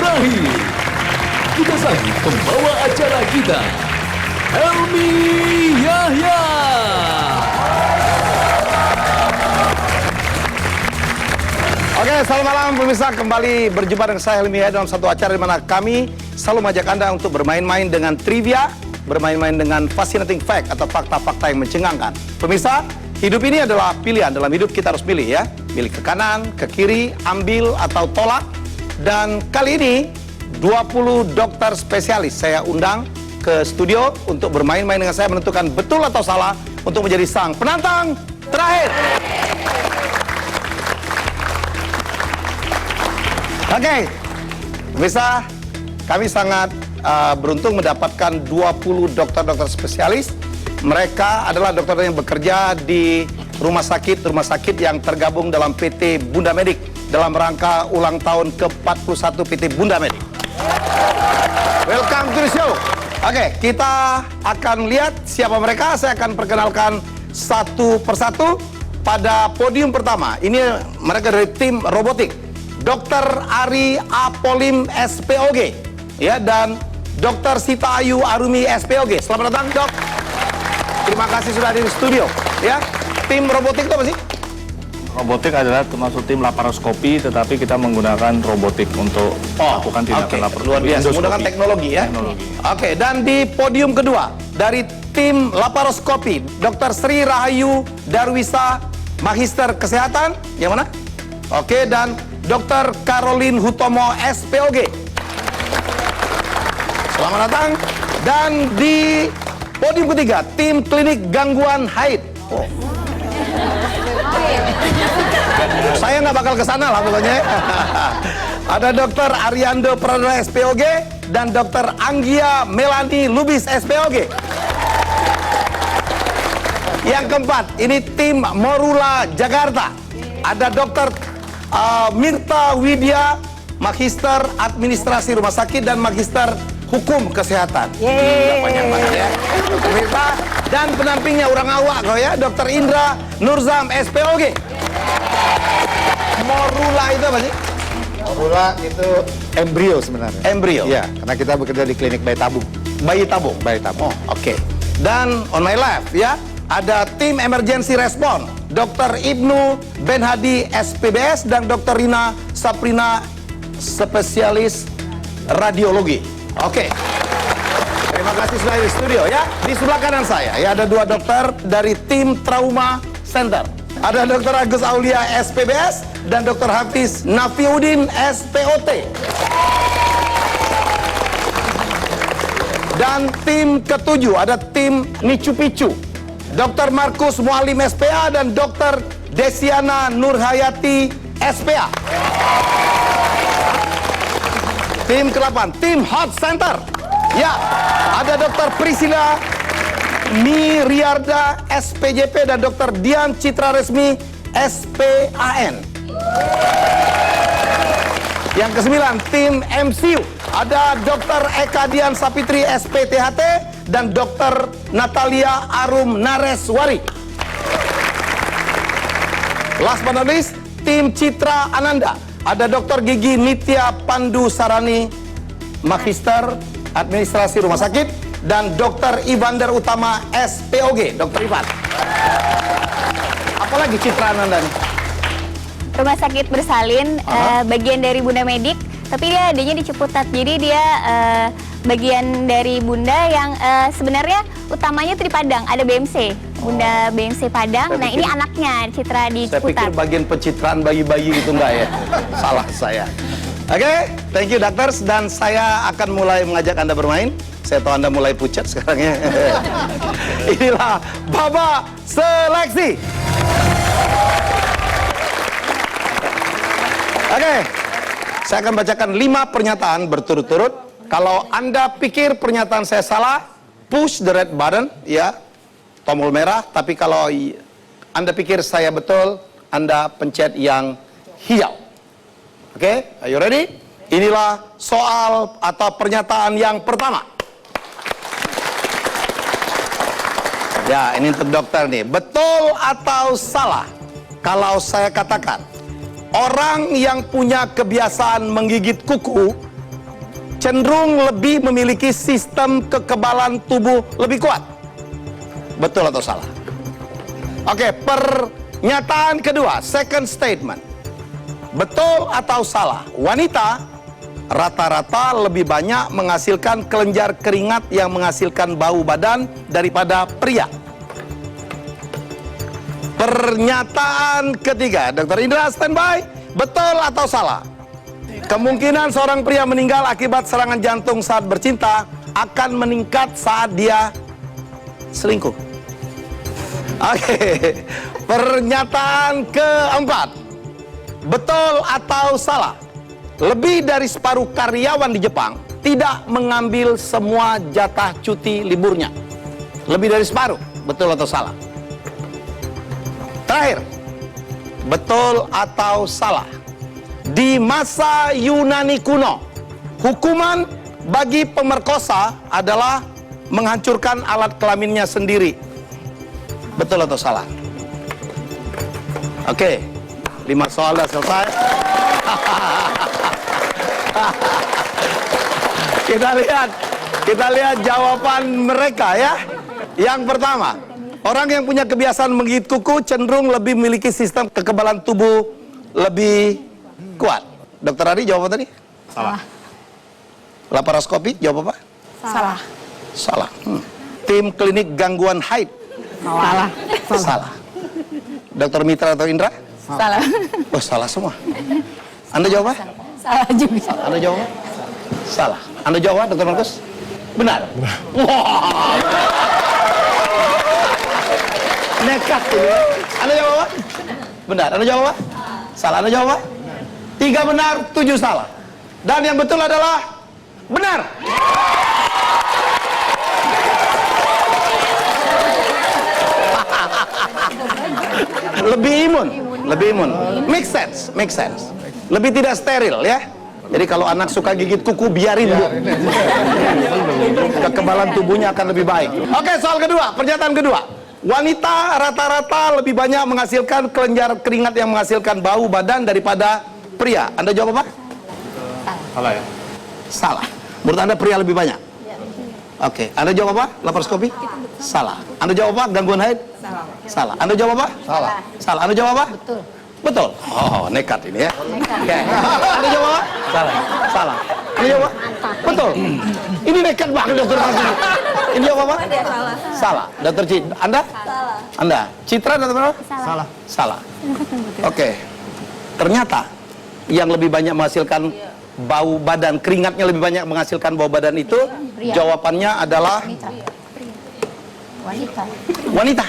terakhir, kita sambut pembawa acara kita, Helmi Yahya. Oke, selamat malam pemirsa. Kembali berjumpa dengan saya Helmi Yahya dalam satu acara di mana kami selalu mengajak Anda untuk bermain-main dengan trivia, bermain-main dengan fascinating fact atau fakta-fakta yang mencengangkan. Pemirsa, hidup ini adalah pilihan. Dalam hidup kita harus pilih ya. Pilih ke kanan, ke kiri, ambil atau tolak. Dan kali ini 20 dokter spesialis saya undang ke studio untuk bermain-main dengan saya menentukan betul atau salah untuk menjadi sang penantang terakhir. Oke, pemirsa, kami sangat beruntung mendapatkan 20 dokter-dokter spesialis. Mereka adalah dokter yang bekerja di rumah sakit yang tergabung dalam PT Bunda Medik dalam rangka ulang tahun ke-41 PT Bunda Medik. Welcome to the show. Oke, kita akan lihat siapa mereka. Saya akan perkenalkan satu persatu. Pada podium pertama, ini mereka dari tim robotik. Dr. Ari Apolim SPOG, ya, dan Dr. Sita Ayu Arumi SPOG. Selamat datang, Dok. Terima kasih sudah hadir di studio. Ya, tim robotik itu apa sih? Robotik adalah termasuk tim laparoskopi, tetapi kita menggunakan robotik untuk melakukan tindakan laparoskopi. Luar biasa, menggunakan teknologi ya. Oke, dan di podium kedua dari tim laparoskopi, Dr. Sri Rahayu Darwisa, Magister Kesehatan, yang mana? Oke, dan Dr. Caroline Hutomo SPOG. Selamat datang. Dan di podium ketiga, tim klinik gangguan haid. Oh. Saya nggak bakal ke sana lah pokoknya. Ada Dr. Ariando Pradana SPOG dan Dr. Anggia Melani Lubis SPOG. Yang keempat, ini tim Morula Jakarta. Ada Dr. Mirta Widya, Magister Administrasi Rumah Sakit dan Magister Hukum Kesehatan. Banyak banget ya. Mirta, dan penampingnya orang awak kau ya, Dr. Indra Nurzam SPOG. Morula itu apa sih? Morula itu embrio sebenarnya. Embrio? Ya, karena kita bekerja di klinik bayi tabung. Bayi tabung? Bayi tabung. Oh, oke. Dan on my left ya, ada tim emergency response, Dr. Ibnu Ben Hadi SPBS dan Dr. Rina Saprina spesialis radiologi. Oke. Terima kasih sudah di studio ya. Di sebelah kanan saya ya ada dua dokter dari tim trauma center. Ada Dr. Agus Aulia SPBS dan Dr. Hafiz Nafiuddin SPOT. Dan tim ketujuh ada tim Nicu Picu, Dr. Markus Mualim SPA dan Dr. Desiana Nurhayati SPA. Tim ke-8, tim Hot Center. Ya, ada Dr. Priscilla Miriarda SPJP dan Dr. Dian Citra Resmi SPAN. Yang ke-9, tim MCU. Ada Dr. Eka Dian Sapitri SPTHT dan Dr. Natalia Arum Nareswari. Last but not least, tim Citra Ananda. Ada Dr. Gigi Nitya Pandu Sarani, Magister Administrasi Rumah Sakit, dan Dr. Ivander Utama SPOG. Dr. Ivan. Apalagi Citra Ananda nih? Rumah Sakit Bersalin, bagian dari Bunda Medik, tapi dia adanya di Ciputat. Jadi dia bagian dari Bunda yang sebenarnya utamanya itu di Padang, ada BMC. Bunda BMC Padang. Nah, ini anaknya Citra di Saya Ciputat. pikir bagian pencitraan bayi-bayi gitu enggak ya? Salah saya. Oke, thank you doctors, dan saya akan mulai mengajak Anda bermain. Saya tahu Anda mulai pucat sekarang ya. Inilah Babak Seleksi. Oke, saya akan bacakan 5 pernyataan berturut-turut. Kalau Anda pikir pernyataan saya salah, push the red button, ya, tombol merah. Tapi kalau Anda pikir saya betul, Anda pencet yang hijau. Oke, are you ready? Inilah soal atau pernyataan yang pertama. Ya, ini untuk dokter nih. Betul atau salah kalau saya katakan orang yang punya kebiasaan menggigit kuku cenderung lebih memiliki sistem kekebalan tubuh lebih kuat. Betul atau salah? Oke, pernyataan kedua, second statement. Betul atau salah? Wanita rata-rata lebih banyak menghasilkan kelenjar keringat yang menghasilkan bau badan daripada pria. Pernyataan ketiga, Dr. Indra standby. Betul atau salah? Kemungkinan seorang pria meninggal akibat serangan jantung saat bercinta akan meningkat saat dia selingkuh. Oke, pernyataan keempat. Betul atau salah? Lebih dari separuh karyawan di Jepang tidak mengambil semua jatah cuti liburnya. Lebih dari separuh. Betul atau salah? Terakhir, betul atau salah? Di masa Yunani kuno, hukuman bagi pemerkosa adalah menghancurkan alat kelaminnya sendiri. Betul atau salah? Oke, 5 soal dah selesai. Kita lihat jawaban mereka ya. Yang pertama, orang yang punya kebiasaan menggigit kuku cenderung lebih memiliki sistem kekebalan tubuh lebih kuat. Dokter Ari jawab apa tadi? Salah. Laparoskopi jawab apa? Salah. Salah. Tim klinik gangguan haid? Salah. Salah. Dokter Mitra atau Indra? Salah. Oh, salah semua. Anda jawab apa? Salah juga. Anda jawab apa? Salah. Anda jawab apa, Dokter Markus? Benar. Wah. Nekat ini ya. Anda jawab apa? Benar. Anda jawab apa? Salah. Anda jawab apa? 3 benar, 7 salah. Dan yang betul adalah benar. Lebih imun. Make sense. Lebih tidak steril ya. Jadi kalau anak suka gigit kuku, biarin bu. Kekebalan tubuhnya akan lebih baik. Oke, soal kedua, pernyataan kedua. Wanita rata-rata lebih banyak menghasilkan kelenjar keringat yang menghasilkan bau badan daripada pria. Anda jawab apa? Salah ya? Salah. Menurut Anda pria lebih banyak? Oke. Anda jawab apa? Laparoskopi? Salah. Anda jawab apa? Gangguan haid? Salah. Anda jawab apa? Salah. Salah. Anda jawab apa? Betul. Oh, nekat ini ya. Oke. Anda jawab apa? Salah. Anda jawab apa? Betul. Ini nekat banget dokter. Ini jawab apa? Salah. Dokter Cid. Anda? Anda. Citra dokter apa? Salah. Oke. Ternyata yang lebih banyak menghasilkan bau badan, keringatnya lebih banyak menghasilkan bau badan itu jawabannya adalah wanita.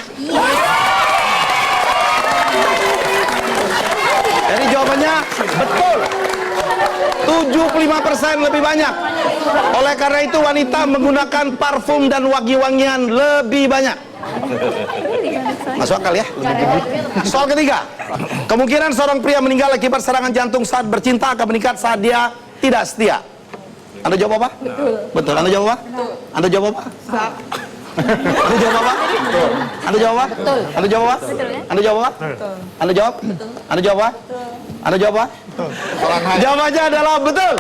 Jadi jawabannya betul. 75% lebih banyak. Oleh karena itu wanita menggunakan parfum dan wangi-wangian lebih banyak. Masuk akal ya? Soal ketiga. Kemungkinan seorang pria meninggal akibat serangan jantung saat bercinta akan meningkat saat dia tidak setia. Anda jawab apa? Betul. Anda jawab apa? Anda jawab apa? Anda jawab apa? Anda jawab apa? Anda jawab apa? Anda jawab apa? Anda jawab? Anda jawab apa? Anda jawab apa? Jawabannya adalah betul.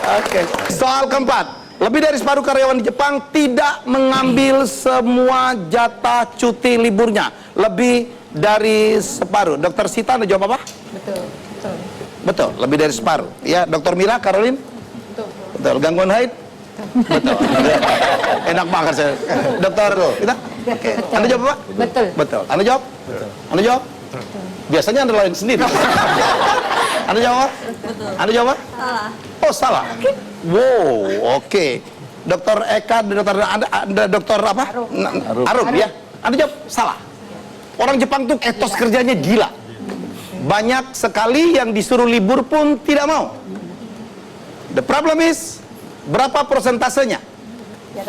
Oke. Soal keempat. Lebih dari separuh karyawan di Jepang tidak mengambil semua jatah cuti liburnya. Lebih dari separuh. Dokter Sita, Anda jawab apa? Betul. Lebih dari separuh. Ya, Dokter Mira, Caroline? Betul. Gangguan haid? Betul. Enak banget saya. Dokter kita? Oke. Anda jawab apa? Betul. Anda jawab? Anda jawab? Biasanya Anda lain sendiri. Anda jawab apa? Anda jawab apa? Salah. Oh, salah. Wow, oke. Dokter Eka, Anda dokter apa? Arum ya. Anda jawab salah. Orang Jepang tuh etos kerjanya gila. Banyak sekali yang disuruh libur pun tidak mau. The problem is, berapa persentasenya?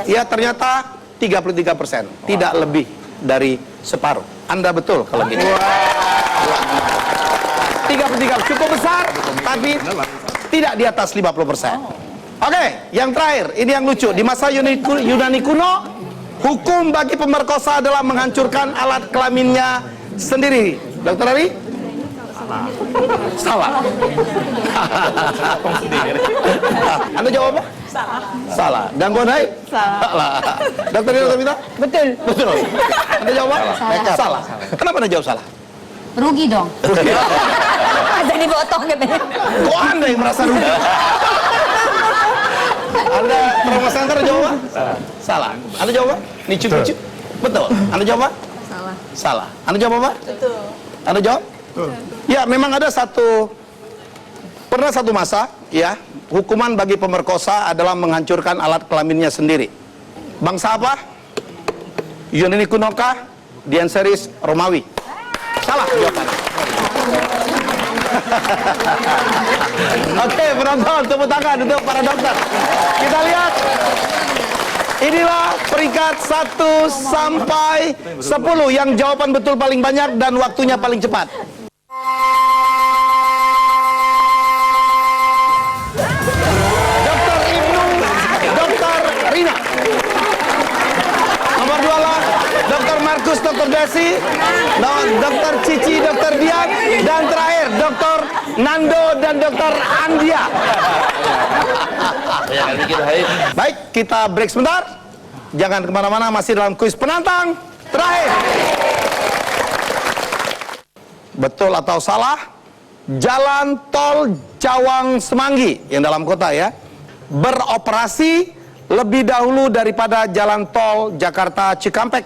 Ya ternyata 33%, tidak lebih dari separuh. Anda betul kalau gitu. 33 cukup besar, tapi tidak di atas 50%. Oke, yang terakhir, ini yang lucu. Di masa Yunani kuno, hukum bagi pemerkosa adalah menghancurkan alat kelaminnya sendiri. Dokter Ari? Salah. Anda jawab apa? Salah. Gangguan haid? Salah. Dokter Rina Tabita? Betul. Betul. Anda jawab apa? Salah. Kenapa Anda jawab salah? Rugi dong. Jadi potong katanya. Kok Anda yang merasa rugi? Anda trauma center jawab apa? Salah. Anda jawab apa? Nicu-nicu? Betul. Anda jawab apa? Salah. Anda jawab apa? Betul. Anda jawab? Ya, memang ada pernah satu masa, ya, hukuman bagi pemerkosa adalah menghancurkan alat kelaminnya sendiri. Bangsa apa? Yunani kuno kah? Dian Series Romawi? Salah jawabannya. Oke, penonton, tepuk tangan untuk para dokter. Kita lihat. Inilah peringkat 1 sampai 10 yang jawaban betul paling banyak dan waktunya paling cepat. Dr. Ibnu, Dr. Rina. Nomor 2 lah Dr. Markus, Dr. Desi, Dr. Cici, Dr. Dian, dan terakhir Dr. Nando dan Dr. Andia. Baik, kita break sebentar. Jangan kemana-mana, masih dalam kuis penantang terakhir. Betul atau salah? Jalan tol Cawang Semanggi yang dalam kota ya, beroperasi lebih dahulu daripada jalan tol Jakarta Cikampek.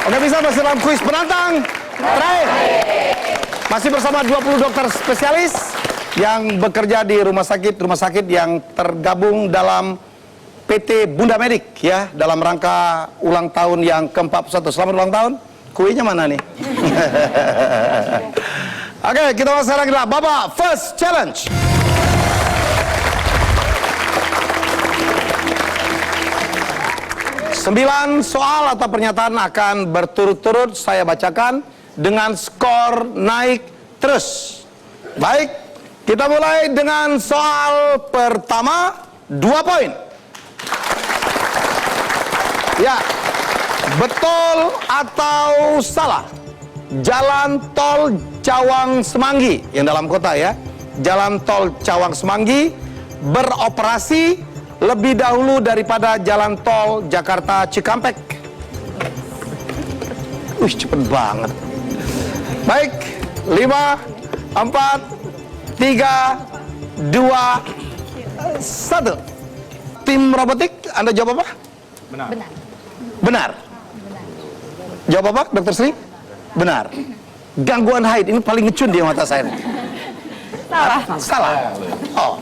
Oke, bisa masih dalam kuis penantang terakhir. Masih bersama 20 dokter spesialis yang bekerja di rumah sakit yang tergabung dalam PT Bunda Medik ya, dalam rangka ulang tahun yang ke-41. Selamat ulang tahun. Kuenya mana nih? Oke, kita masuk sekarang adalah Bapak First Challenge. Sembilan soal atau pernyataan akan berturut-turut saya bacakan dengan skor naik terus. Baik, kita mulai dengan soal pertama, 2 poin. Ya, betul atau salah? Jalan tol Cawang Semanggi yang dalam kota ya, Jalan tol Cawang Semanggi beroperasi lebih dahulu daripada jalan tol Jakarta Cikampek. Cepet banget. Baik, 5, 4, 3, 2, 1. Tim robotik, Anda jawab apa? Benar. Jawab apa, Dokter Sri? Benar. Gangguan haid, ini paling ngecun di mata saya. Salah. Oh.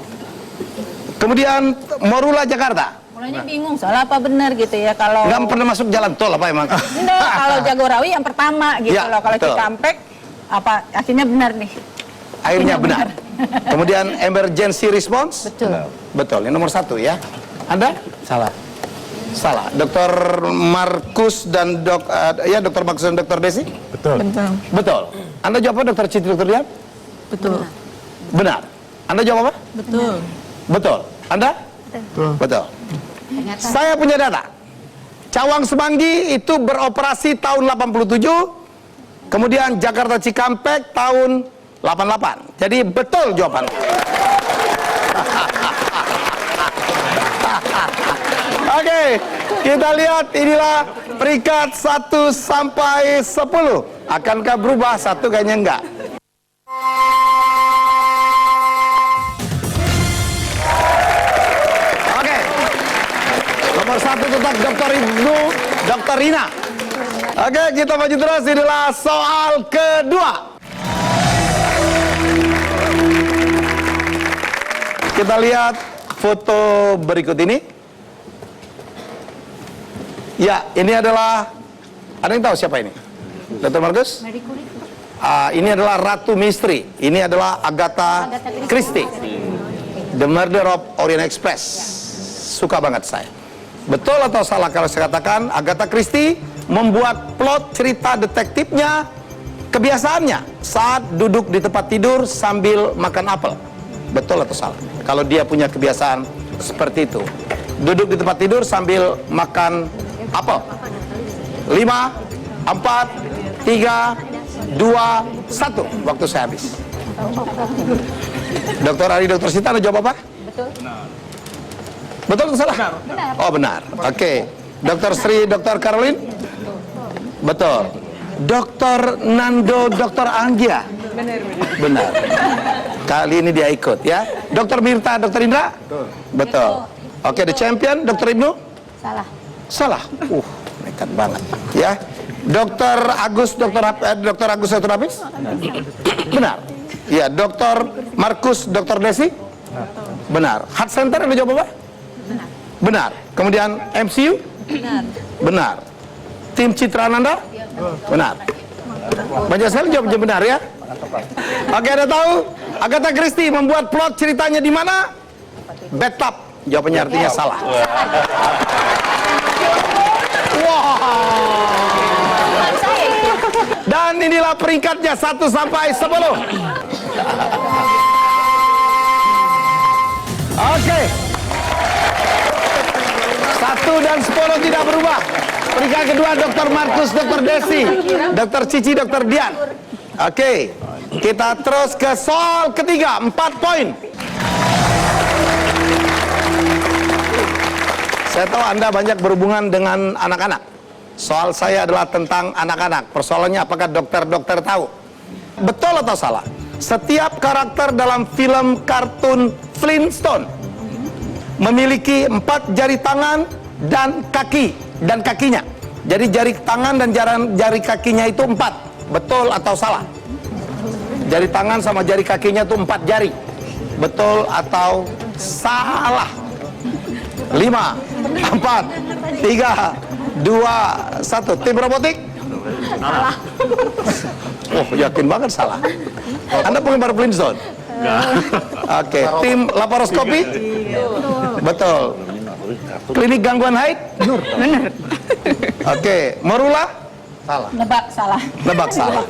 Kemudian Morula Jakarta. Mulanya bingung soal apa benar gitu ya kalau Nggak pernah masuk jalan tol apa emang? Enggak, kalau Jagorawi yang pertama gitu Ya, loh. Kalau betul. Cikampek apa akhirnya benar nih. Akhirnya benar. Kemudian emergency response? Betul. Betul, yang nomor 1 ya. Anda? Salah. Dr. Markus dan Dr. Markus dan Dr. Desi? Betul. Anda jawab apa, Dr. Citi, Dr. Dian? Betul. Benar. Anda jawab apa? Betul. Anda? Betul. Saya punya data. Cawang Semanggi itu beroperasi tahun 87, kemudian Jakarta Cikampek tahun 88. Jadi betul jawabannya. Oke, kita lihat inilah peringkat 1 sampai 10. Akankah berubah? 1 kayaknya enggak. Oke. Nomor 1 tetap Dr. Ibnu, Dr. Rina. Oke, kita maju terus. Inilah soal kedua. Kita lihat foto berikut ini. Ya, ini adalah, ada yang tahu siapa ini? Dr. Markus? Ini adalah Ratu Misteri. Ini adalah Agatha Christie. The Murder of Orient Express. Suka banget saya. Betul atau salah kalau saya katakan Agatha Christie membuat plot cerita detektifnya kebiasaannya saat duduk di tempat tidur sambil makan apel. Betul atau salah? Kalau dia punya kebiasaan seperti itu, duduk di tempat tidur sambil makan apel. 5, 4, 3, 2, 1. Waktu saya habis. Dokter Ari, Dokter Sita, Anda jawab apa? Betul. Betul atau salah? Benar. Oh, benar. Oke. Dokter Sri, Dokter Caroline? Betul. Dokter Nando, Dokter Anggia? Benar. Kali ini dia ikut ya. Dokter Mirta, Dokter Indra? Betul. Oke, the champion, Dokter Ibnu? Salah. Salah. Nekat banget ya. Dokter Agus, Dokter Hafiz? Benar. Ya, Dokter Markus, Dokter Desi? Benar. Heart Center, Anda jawab apa? Benar. Kemudian MCU? Benar. Tim Citra Ananda? Benar. Banyak sekali jawabnya benar ya. Oke, Anda tahu Agatha Christie membuat plot ceritanya di mana? Bathtub. Jawabannya artinya salah. Dan inilah peringkatnya 1 sampai 10. Oke. 1 dan 10 tidak berubah. Peringkat kedua Dr. Markus, Dr. Desi, Dr. Cici, Dr. Dian. Oke. Kita terus ke soal ketiga, 4 poin. Saya tahu Anda banyak berhubungan dengan anak-anak. Soal saya adalah tentang anak-anak. Persoalannya apakah dokter-dokter tahu? Betul atau salah? Setiap karakter dalam film kartun Flintstone memiliki 4 jari tangan dan kaki dan kakinya. Jadi jari tangan dan jari kakinya itu 4. Betul atau salah? Jari tangan sama jari kakinya itu 4 jari. Betul atau salah? 5, 4, 3, 2, 1. Tim robotik? Salah. Oh, yakin banget salah. Anda penggemar Flintstone? Oke, tim laparoskopi? Betul. Klinik gangguan haid? Benar. Oke, Morula? Salah. Nebak salah. Nebak salah.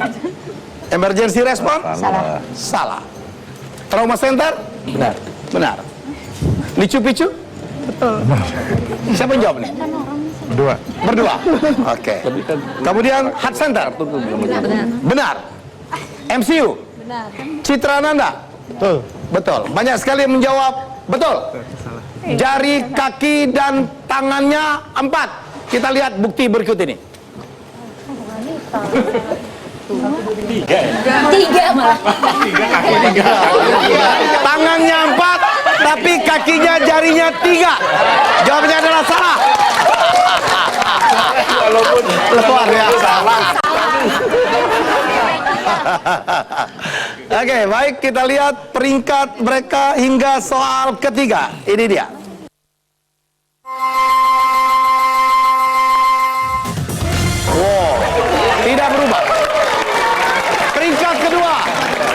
Emergency response? Salah. Salah. Trauma center? Benar. Benar. Nicu-picu? Betul. Siapa yang jawab nih? Berdua. Berdua. Oke. Kemudian heart center? Benar. MCU? Benar. Citra Nanda? Betul. Betul. Banyak sekali yang menjawab betul. Jari, kaki, dan tangannya 4. Kita lihat bukti berikut ini. 3 malah. Tangannya 4, tapi kakinya jarinya 3. Jawabannya adalah salah. Walaupun luar biasa. Oke, baik, kita lihat peringkat mereka hingga soal ketiga. Ini dia. Wow, tidak berubah. Peringkat kedua,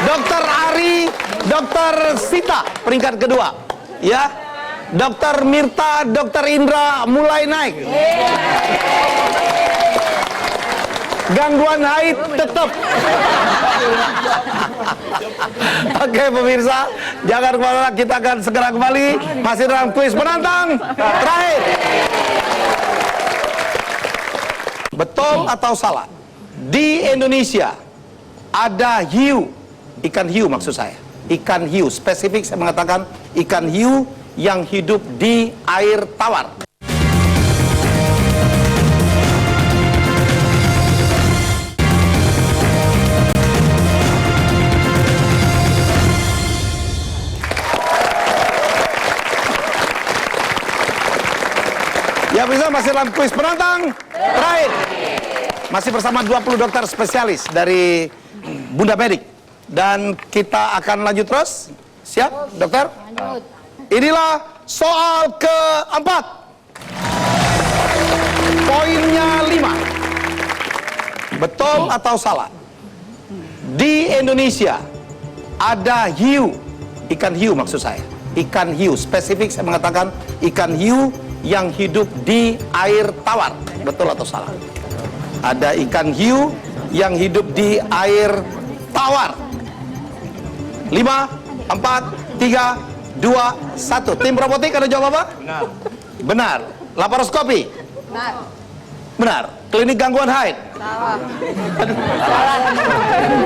Dokter Ari, Dokter Sita, peringkat kedua. Ya, Dokter Mirta, Dokter Indra mulai naik. Gangguan haid tetap. Oke pemirsa, jangan kemana-mana, kita akan segera kembali. Masih dalam kuis penantang terakhir. Betul atau salah? Di Indonesia ada hiu, ikan hiu maksud saya. Ikan hiu, spesifik saya mengatakan ikan hiu yang hidup di air tawar. Ya bisa, masih dalam kuis penantang terakhir. Masih bersama 20 dokter spesialis dari Bunda Medik. Dan kita akan lanjut terus. Siap, dokter? Lanjut. Inilah soal keempat. Poinnya 5. Betul atau salah? Di Indonesia ada hiu, ikan hiu maksud saya. Ikan hiu, spesifik saya mengatakan ikan hiu yang hidup di air tawar. Betul atau salah? Ada ikan hiu yang hidup di air tawar. 5, 4, 3, 2, 1. Tim robotik ada jawab apa? Benar. Benar. Laparoskopi? Benar. Benar. Klinik gangguan haid? Salah.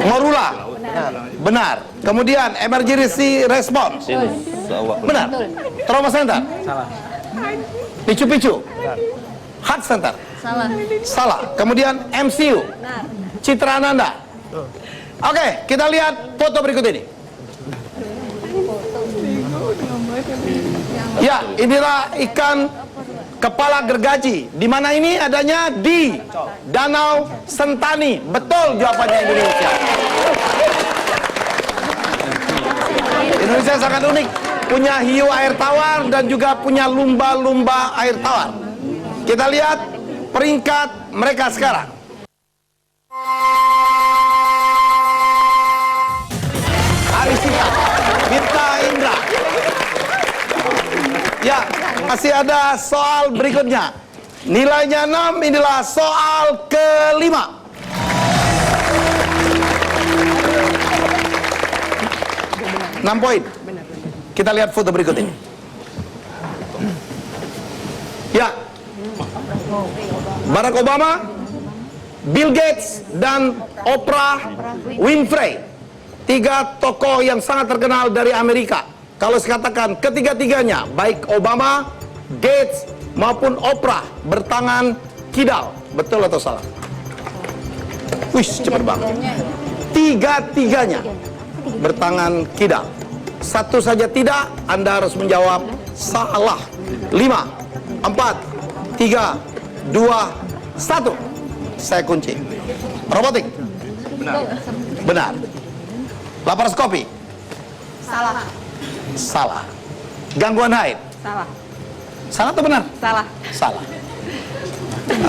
Morula? Benar. Kemudian emergency response? Benar. Trauma center? Salah. Picu-picu? Heart center? Salah. Salah. Kemudian MCU? Benar. Citra Ananda? Oke, kita lihat foto berikut ini. Ya, inilah ikan kepala gergaji. Di mana ini adanya? Di Danau Sentani. Betul jawabannya Indonesia. Indonesia sangat unik. Punya hiu air tawar dan juga punya lumba-lumba air tawar. Kita lihat peringkat mereka sekarang. Arisita, Minta Indra. Ya, masih ada soal berikutnya. Nilainya 6, inilah soal kelima. Enam poin. Kita lihat foto berikut ini. Ya, Barack Obama, Bill Gates, dan Oprah Winfrey. 3 tokoh yang sangat terkenal dari Amerika. Kalau saya katakan ketiga-tiganya, baik Obama, Gates, maupun Oprah, bertangan kidal. Betul atau salah? Wih, cepet banget. Tiga-tiganya bertangan kidal. Satu saja tidak, Anda harus menjawab salah. 5, 4, 3, 2, 1. Saya kunci. Robotik? Benar. Benar. Laparoskopi? Salah. Salah. Gangguan haid? Salah. Salah atau benar? Salah. Salah.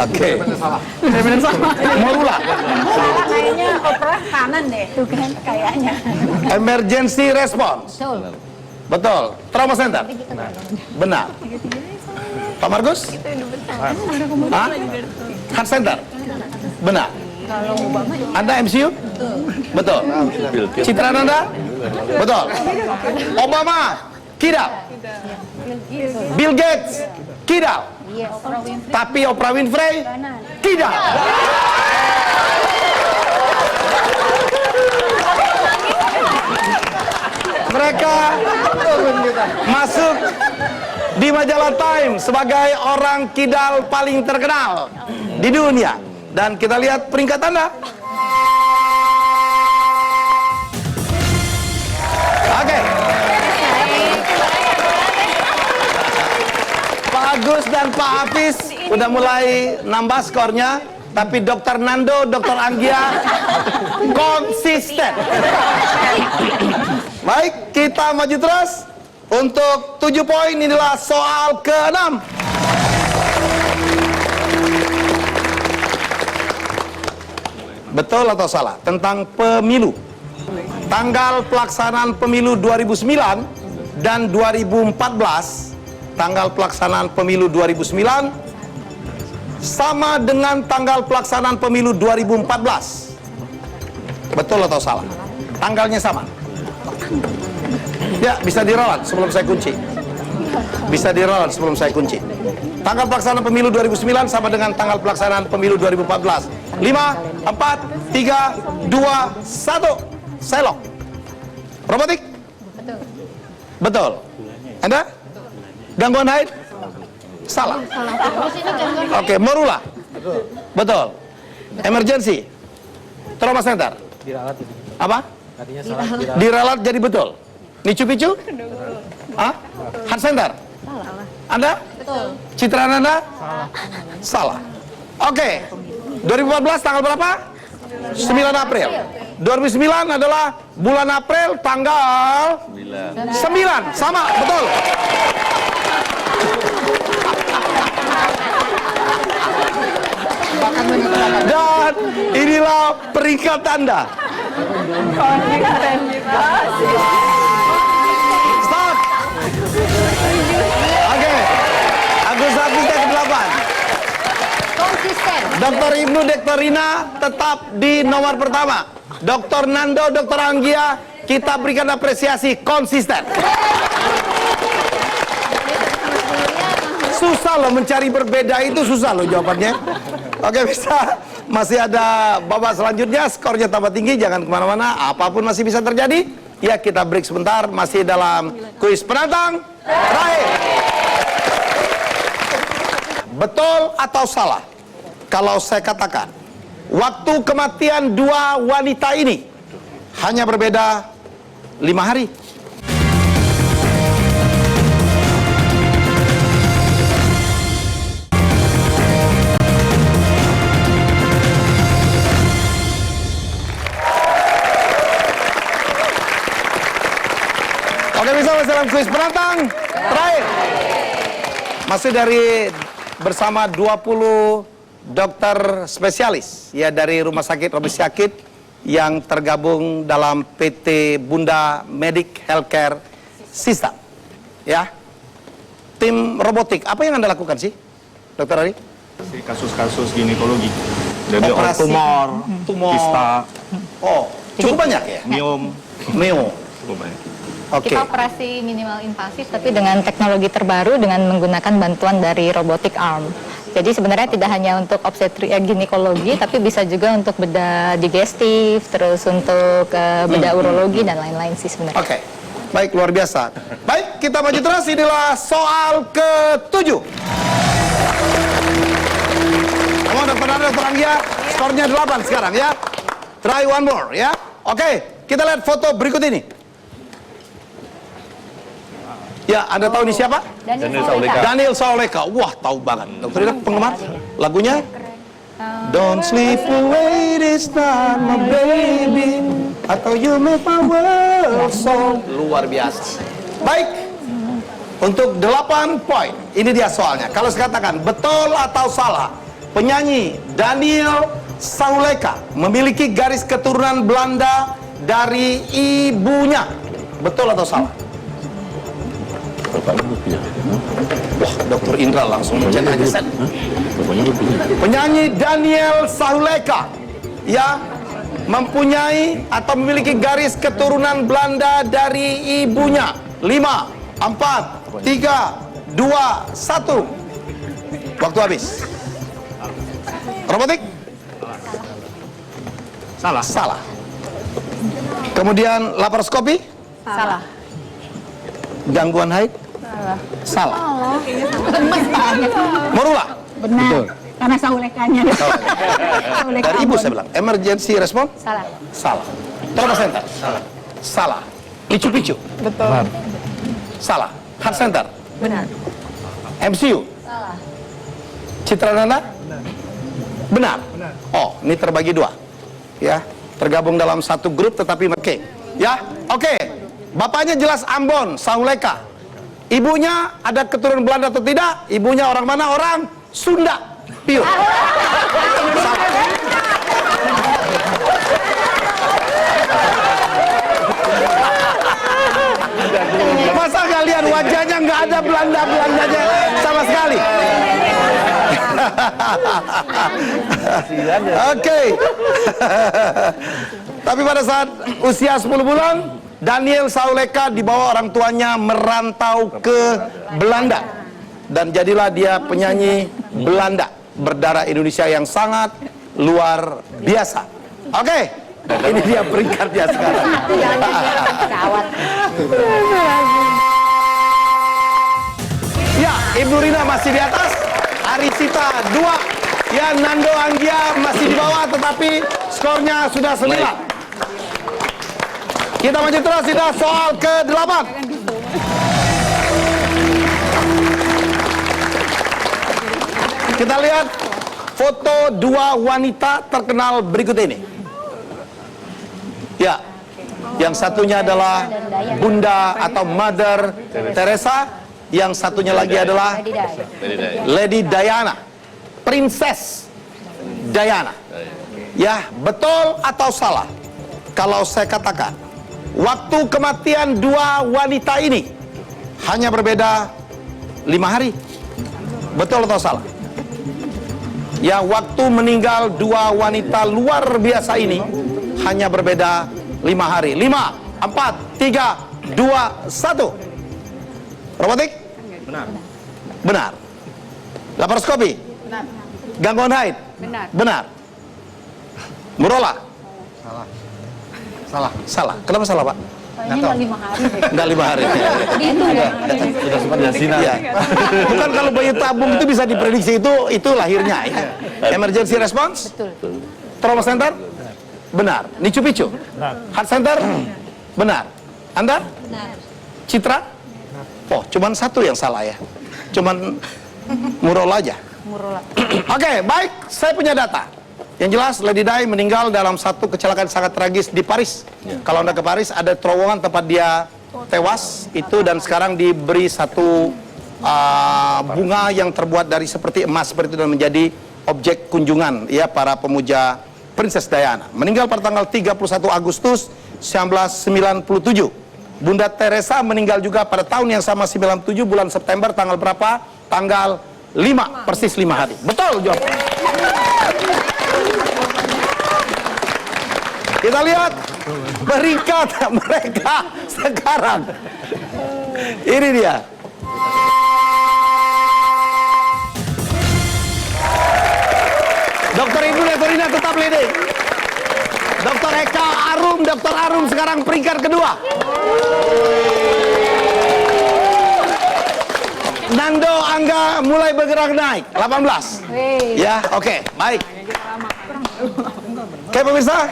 Oke. Benar-benar salah. Morula? Salah kayaknya Oprah kanan deh. Tuh kan kayaknya. Emergency response? Betul. Betul. Trauma center? Benar. Pak Markus? Hah? Heart center? Benar. Anda MCU? Betul. Citra Ananda? Betul. Obama? Kidal. Bill Gates? Kidal. Tapi Oprah Winfrey? Kidal. Mereka masuk di majalah Time sebagai orang kidal paling terkenal di dunia. Dan kita lihat peringkat Anda. Oke. Pak Agus dan Pak Hafiz udah mulai nambah skornya, tapi Dr. Nando, Dr. Anggia konsisten. Baik, kita maju terus. Untuk 7 poin inilah soal ke-6. Betul atau salah? Tentang pemilu. Tanggal pelaksanaan pemilu 2009 dan 2014, tanggal pelaksanaan pemilu 2009 sama dengan tanggal pelaksanaan pemilu 2014. Betul atau salah? Tanggalnya sama. Ya, bisa diralat sebelum saya kunci. Bisa diralat sebelum saya kunci. Tanggal pelaksanaan pemilu 2009 sama dengan tanggal pelaksanaan pemilu 2014. 5, 4, 3, 2, 1. Selok. Robotik? Betul. Betul. Anda? Gangguan haid? Salah. Oke, morula? Betul. Emergency? Trauma center? Diralat itu. Apa? Artinya salah. Diralat jadi betul. Nicu-picu? Hah? Heart center? Anda? Betul. Citra Ananda? Salah. Oke. 2014 tanggal berapa? 9 April. 2009 adalah bulan April tanggal 9. Sama, betul. Dan inilah peringkat Anda. Stop. Oke. Agus Hafiz yang ke-8. Konsisten. Dr. Ibnu, Dr. Rina tetap di nomor pertama. Dr. Nando, Dr. Anggia, kita berikan apresiasi konsisten. Susah loh mencari berbeda itu, susah loh jawabannya. Oke, bisa. Masih ada babak selanjutnya, skornya tambah tinggi, jangan kemana-mana, apapun masih bisa terjadi. Ya, kita break sebentar, masih dalam kuis penantang terakhir. Betul atau salah kalau saya katakan waktu kematian dua wanita ini hanya berbeda 5 hari? Oke, bisa masih dalam kuis penantang terakhir. Masih bersama 20 dokter spesialis ya dari Rumah Sakit Robi Syakid yang tergabung dalam PT Bunda Medic Healthcare System. Ya. Tim robotik, apa yang Anda lakukan sih, Dokter Ari? Kasus-kasus ginekologi. Jadi Operasi tumor, kista, Oh, cukup banyak ya? miom, cukup banyak. Oke. Kita operasi minimal invasif tapi dengan teknologi terbaru dengan menggunakan bantuan dari robotic arm. Jadi sebenarnya tidak hanya untuk ginekologi tapi bisa juga untuk bedah digestif, terus untuk bedah urologi dan lain-lain sih sebenarnya. Oke. Baik, luar biasa. Baik, kita maju terus. Inilah soal ke-7. Kamu Dokter Nando, Dokter Anggia, skornya 8 sekarang ya. Try one more ya. Oke, kita lihat foto berikut ini. Ya, Anda tahu ini siapa? Daniel Sauleka. Daniel Sauleka. Wah, tahu banget. Dokter Rina, penggemar lagunya? Don't sleep away this time, my baby. Atau you make my world so. Luar biasa. Baik. Untuk 8 poin. Ini dia soalnya. Kalau saya katakan betul atau salah, penyanyi Daniel Sauleka memiliki garis keturunan Belanda dari ibunya. Betul atau salah? Wah, Dokter Indra langsung mencet aja set. Penyanyi Daniel Sauleka ya mempunyai atau memiliki garis keturunan Belanda dari ibunya. 5, 4, 3, 2, 1. Waktu habis. Robotik? Salah. Salah. Kemudian laparoskopi? Salah. Gangguan haid? Salah. Morula? Benar. Karena saulekanya. Sauleka Dari ibu abon. saya bilang. Emergency response? Salah. Salah. Trauma center? Salah. Picu-picu? Betul. Salah. Heart center? Benar. MCU? Salah. Citra Nanda? Benar. Oh, ini terbagi 2. Ya, tergabung dalam satu grup tetapi oke. Ya, oke. Bapaknya jelas Ambon, Sauleka. Ibunya ada keturunan Belanda atau tidak? Ibunya orang mana? Orang Sunda. Pure. Masa kalian wajahnya nggak ada Belanda-Belandanya sama sekali? Oke. Tapi pada saat usia 10 bulan, Daniel Sauleka dibawa orang tuanya merantau ke Belanda. Dan jadilah dia penyanyi Belanda berdarah Indonesia yang sangat luar biasa. Oke, ini dia peringkatnya sekarang. Ya, Ibu Rina masih di atas, Arisita 2, ya Nando Anggia masih di bawah tetapi skornya sudah 9. Kita maju terus, sudah soal ke-8. Kita lihat foto 2 wanita terkenal berikut ini. Ya, yang satunya adalah Bunda atau Mother Teresa, yang satunya lagi adalah Lady Diana, Princess Diana. Ya, betul atau salah kalau saya katakan waktu kematian 2 wanita ini hanya berbeda 5 hari? Betul atau salah? Ya, waktu meninggal dua wanita luar biasa ini hanya berbeda 5 hari. 5, 4, 3, 2, 1. Robotik? Benar. Benar. Laparoskopi? Benar. Gangguan haid? Benar. Benar. Murola? Salah. Salah. Kenapa salah, Pak? Kayaknya nggak 5 hari deh. Enggak 5 hari. Itu ya. Sudah sempat yasinan. Iya. Bukan kalau bayi tabung itu bisa diprediksi itu lahirnya ya. Emergency response? Betul. Trauma center? Benar. Nicu Picu? Heart center? Benar. Anda? Benar. Citra? Oh, cuman satu yang salah ya. Cuman Murola aja. Murola. Oke, baik. Saya punya data. Yang jelas, Lady Di meninggal dalam satu kecelakaan sangat tragis di Paris. Kalau Anda ke Paris, ada terowongan tempat dia tewas itu, dan sekarang diberi satu bunga yang terbuat dari seperti emas seperti itu, dan menjadi objek kunjungan ya para pemuja Princess Diana. Meninggal pada tanggal 31 Agustus 1997. Bunda Teresa meninggal juga pada tahun yang sama, 97 bulan September. Tanggal berapa? Tanggal 5, persis 5 hari. Betul jawabannya. Kita lihat peringkat mereka sekarang. Ini dia. Dokter Ibu Letorina tetap leading. Dokter Eka Arum, Dokter Arum sekarang peringkat kedua. Nando Angga mulai bergerak naik, 18. Ya, oke, baik. Oke pemirsa,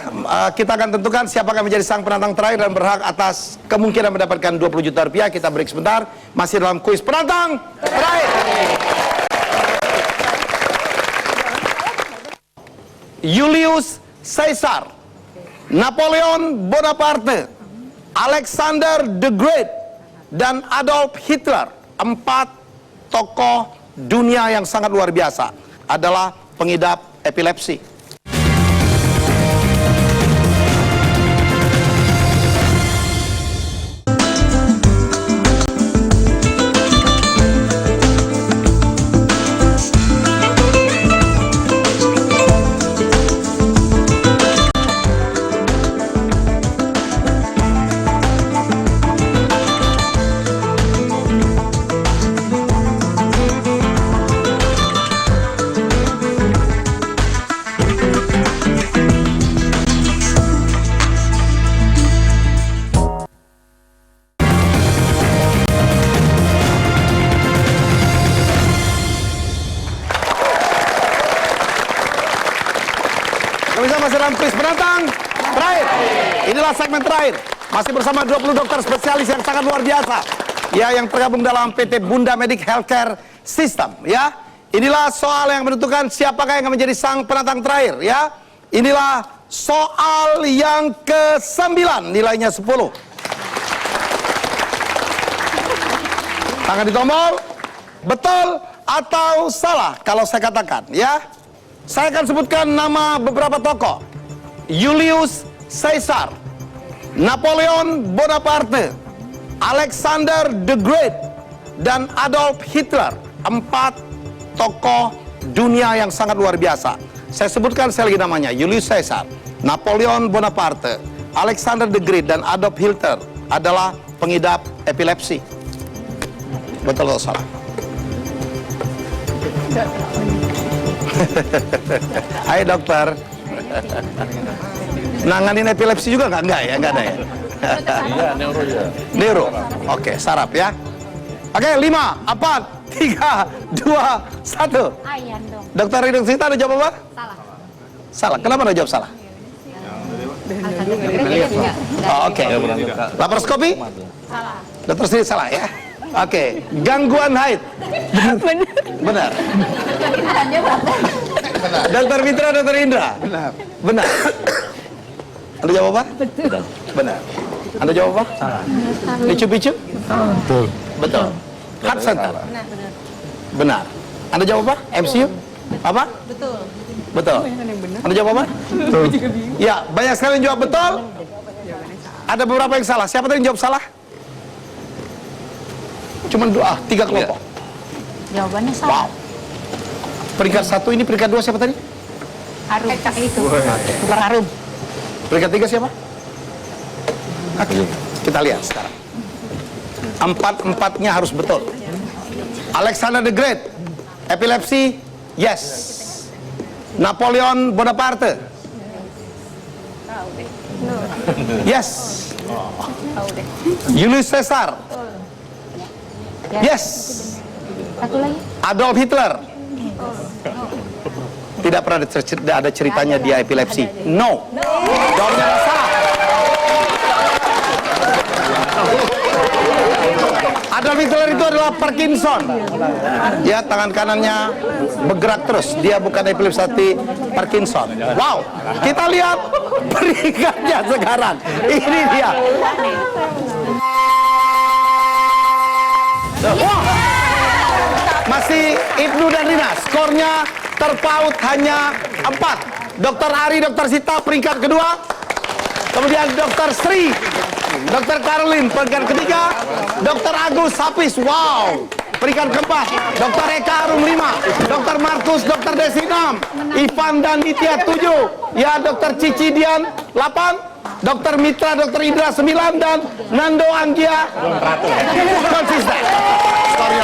kita akan tentukan siapa akan menjadi sang penantang terakhir dan berhak atas kemungkinan mendapatkan 20 juta rupiah. Kita break sebentar, masih dalam kuis penantang terakhir. Julius Caesar, Napoleon Bonaparte, Alexander the Great, dan Adolf Hitler. 4 tokoh dunia yang sangat luar biasa adalah pengidap epilepsi. Masih dalam kuis penantang terakhir. Inilah segmen terakhir. Masih bersama 20 dokter spesialis yang sangat luar biasa. Ya, yang tergabung dalam PT Bunda Medic Healthcare System. Ya, inilah soal yang menentukan siapakah yang akan menjadi sang penantang terakhir. Ya, inilah soal yang ke-9, nilainya 10. Tangan di tombol. Betul atau salah kalau saya katakan, ya? Saya akan sebutkan nama beberapa tokoh. Julius Caesar, Napoleon Bonaparte, Alexander the Great, dan Adolf Hitler. 4 tokoh dunia yang sangat luar biasa. Saya sebutkan sekali lagi namanya. Julius Caesar, Napoleon Bonaparte, Alexander the Great, dan Adolf Hitler adalah pengidap epilepsi. Betul atau salah? Hai dokter. Nanganin epilepsi juga nggak? Enggak ya, nggak ada ya? Iya, neuro ya. Neuro. Oke, saraf ya. Oke, 5, 4, 3, 2, 1. Ayan dong. Dokter Ridho Sita, ada jawab apa? Salah. Salah. Kenapa ada jawab salah? Oh, oke. Laparoskopi? Salah. Dokter sendiri salah ya? Oke. Gangguan haid? Benar. Dokter Mitra, Dokter Indra? Benar. Benar. Anda jawab apa? Betul. Benar. Anda jawab apa? Salah. Picu-picu? Betul. Betul. Heart center? Benar. Anda jawab apa? MCU? Apa? Betul. Betul. Anda jawab apa? Betul. Ya, banyak sekali yang jawab betul. Ada beberapa yang salah. Siapa tadi yang jawab salah? Cuma 3 kelompok. Jawabannya salah. Wow. Peringkat 1 ini, peringkat 2 siapa tadi? Harum. Itu. Berharum. Peringkat 3 siapa? Oke, kita lihat sekarang. Empat-empatnya harus betul. Alexander the Great, epilepsi, yes. Napoleon Bonaparte, yes. Julius Caesar, yes. Satu lagi. Adolf Hitler, tidak pernah ada ceritanya dia epilepsi. No, jawabnya adalah salah. Adolf Hitler itu adalah Parkinson. Ya, tangan kanannya bergerak terus. Dia bukan epilepsi, tapi Parkinson. Wow, kita lihat peringkatnya sekarang. Ini dia. Wow. Masih Ibnu dan Rina. Skornya terpaut hanya 4. Dr. Ari, Dr. Sita peringkat kedua. Kemudian Dr. Sri, Dr. Caroline peringkat ketiga, Dr. Agus Hafiz, wow, peringkat keempat, Dr. Eka Arum 5, Dr. Markus, Dr. Desi 6, Ivan dan Nitya 7, ya Dr. Cici Dian 8, Dr. Mitra, Dr. Indra 9, dan Nando Anggia konsisten. Skornya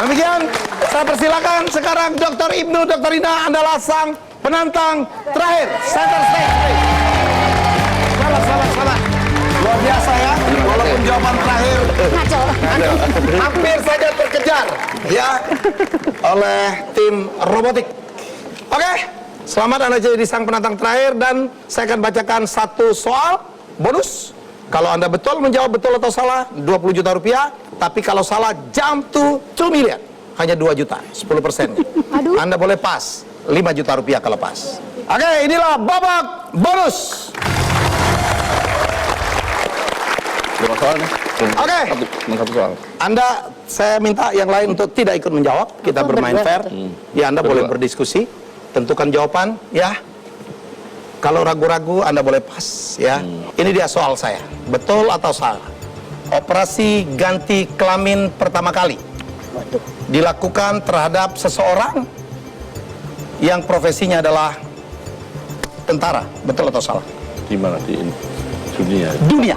18. Demikian, saya persilakan sekarang Dr. Ibnu, Dr. Ina adalah sang penantang terakhir. Center stage, please. Selamat. Luar biasa ya, walaupun jawaban terakhir hampir saja terkejar ya oleh tim robotik. Oke, selamat Anda jadi sang penantang terakhir, dan saya akan bacakan satu soal bonus. Kalau Anda betul menjawab betul atau salah, 20 juta rupiah. Tapi kalau salah, jump to 2 million. Hanya 2 juta, 10%. Anda boleh pas, 5 juta rupiah kalau pas. Oke, inilah babak bonus. Oke, Anda, saya minta yang lain untuk tidak ikut menjawab. Kita bermain fair. Ya, Anda boleh berdiskusi, tentukan jawaban. Ya, kalau ragu-ragu Anda boleh pas. Ya, ini dia soal saya. Betul atau salah? Operasi ganti kelamin pertama kali dilakukan terhadap seseorang yang profesinya adalah tentara. Betul atau salah? Di mana? Di dunia. Dunia.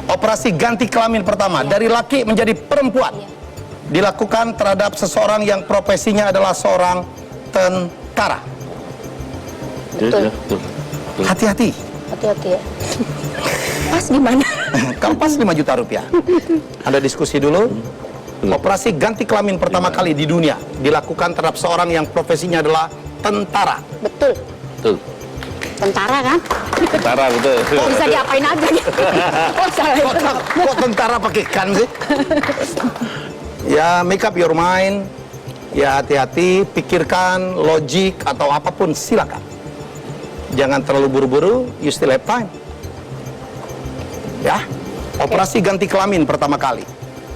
Operasi ganti kelamin pertama dari laki menjadi perempuan dilakukan terhadap seseorang yang profesinya adalah seorang tentara. Betul. Hati-hati. Hati-hati ya. Pas gimana? Kalau pas 5 juta rupiah. Anda diskusi dulu. Operasi ganti kelamin pertama kali di dunia dilakukan terhadap seorang yang profesinya adalah tentara. Betul. Betul. Tentara kan? Tentara, betul. Oh, bisa diapain aja nih? Oh, salah. Kok tentara pakai kan sih? Ya, make up your mind. Ya, hati-hati, pikirkan logik atau apapun, silakan. Jangan terlalu buru-buru, you still have time. Ya, operasi ganti kelamin pertama kali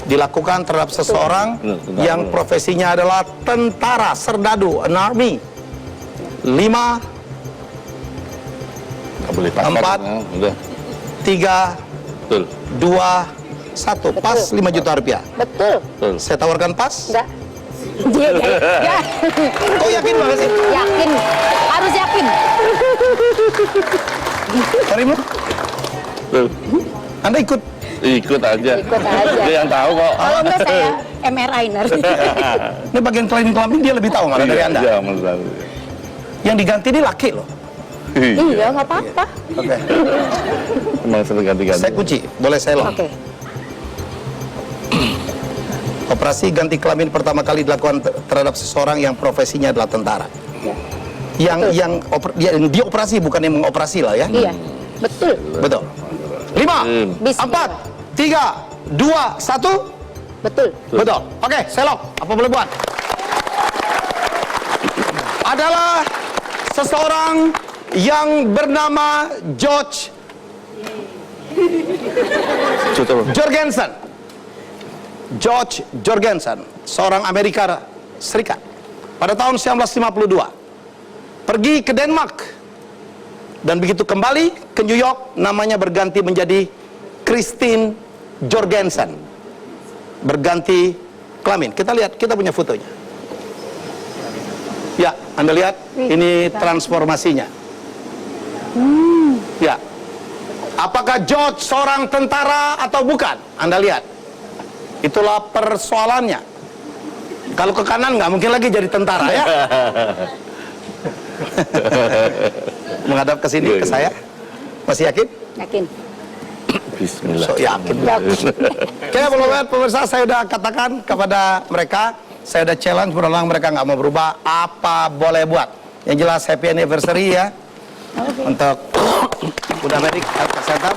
dilakukan terhadap seseorang yang profesinya adalah tentara, serdadu, an army. 5, 4, 3, 2, 1. Pas 5 juta rupiah. Betul. Saya tawarkan pas. Enggak. Ya. Oh, yakin banget sih? Yakin. Harus yakin. Karimu? Anda ikut? Ikut aja. Ikut aja. Dia yang tahu kok. Kalau enggak saya MRI nanti. Ini bagian kelamin dia lebih tahu malah dari Anda. Iya, menurut. Yang diganti ini laki loh. Iya, nggak apa-apa. Oke. Emang sering ganti-ganti. Saya kunci, boleh saya lock. Oke. Operasi ganti kelamin pertama kali dilakukan terhadap seseorang yang profesinya adalah tentara. Yang dioperasi bukan yang mengoperasi lah ya. Iya. Betul. Betul. 5, 4, 3, 2, 1. Betul. Betul. Oke, saya lock. Apa boleh buat? Adalah seseorang yang bernama George Jorgensen. George Jorgensen, seorang Amerika Serikat. Pada tahun 1952, pergi ke Denmark. Dan begitu kembali ke New York, namanya berganti menjadi Christine Jorgensen. Berganti kelamin. Kita lihat, kita punya fotonya. Anda lihat, ini transformasinya. Ya. Apakah George seorang tentara atau bukan? Anda lihat. Itulah persoalannya. Kalau ke kanan nggak mungkin lagi jadi tentara ya. Menghadap ke sini, ke saya. Masih yakin? Yakin. Bismillah. So, yakin. Oke, pemirsa, saya udah katakan kepada mereka, saya udah challenge, berulang mereka nggak mau berubah, apa boleh buat. Yang jelas happy anniversary ya. Untuk Bunda Medik Health Center.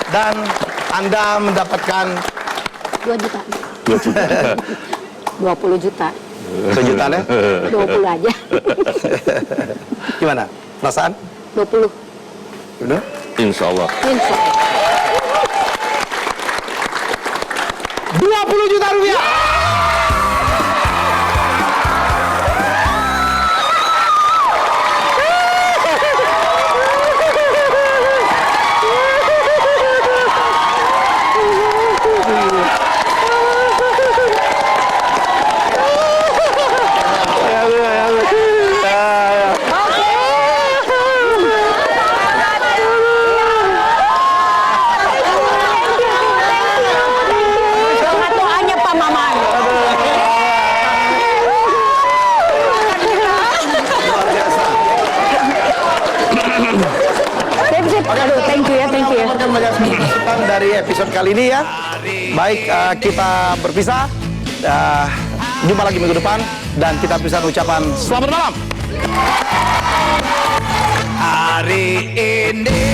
Dan Anda mendapatkan 2 juta. 2 juta. 20 juta. 2 juta ya. 20 aja. Gimana? Perasaan? 20. Benar? Insya Allah. Insya Allah. 20 juta rupiah. Doanya Pak Maman. Aduh, thank you ya, thank you. Mendapatkan banyak masukan dari episode kali ini ya. Baik, kita berpisah. Jumpa lagi minggu depan. Dan kita bisa ucapan selamat malam. Hari ini